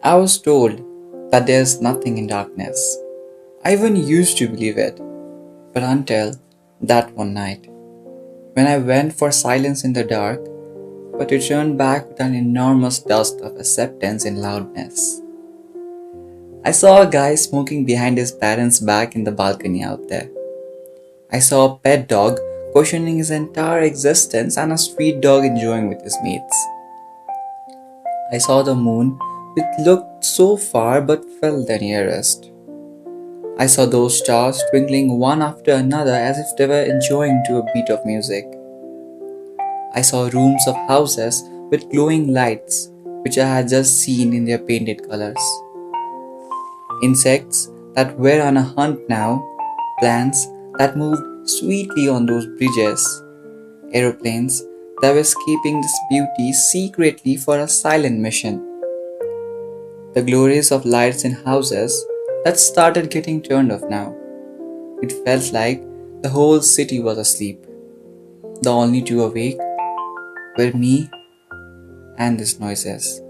I was told that there's nothing in darkness. I even used to believe it, but until that one night, when I went for silence in the dark, but returned back with an enormous dust of acceptance and loudness. I saw a guy smoking behind his parents' back in the balcony out there. I saw a pet dog questioning his entire existence and a street dog enjoying with his mates. I saw the moon, which looked so far but felt the nearest. I saw those stars twinkling one after another as if they were enjoying to a beat of music. I saw rooms of houses with glowing lights, which I had just seen in their painted colors. Insects that were on a hunt now, plants that moved sweetly on those bridges, aeroplanes that were escaping this beauty secretly for a silent mission. The glories of lights in houses that started getting turned off now. It felt like the whole city was asleep. The only two awake were me and these noises.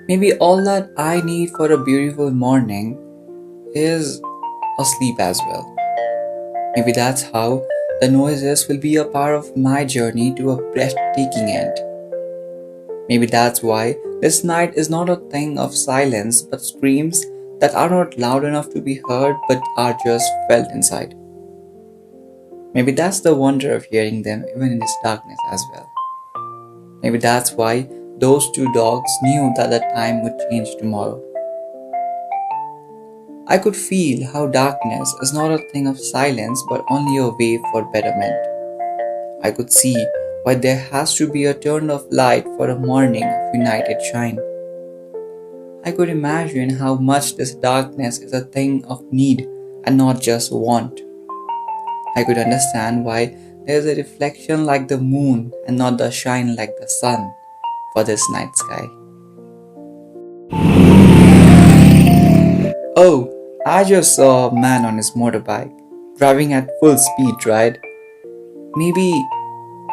Maybe all that I need for a beautiful morning is asleep as well. Maybe that's how the noises will be a part of my journey to a breathtaking end. Maybe that's why this night is not a thing of silence but screams that are not loud enough to be heard but are just felt inside. Maybe that's the wonder of hearing them even in this darkness as well. Maybe that's why those two dogs knew that the time would change tomorrow. I could feel how darkness is not a thing of silence but only a way for betterment. I could see why there has to be a turn of light for a morning of united shine. I could imagine how much this darkness is a thing of need and not just want. I could understand why there is a reflection like the moon and not the shine like the sun for this night sky. Oh, I just saw a man on his motorbike, driving at full speed, right? Maybe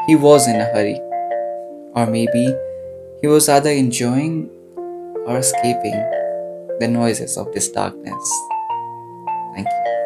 he was in a hurry, or maybe he was either enjoying or escaping the noises of this darkness. Thank you.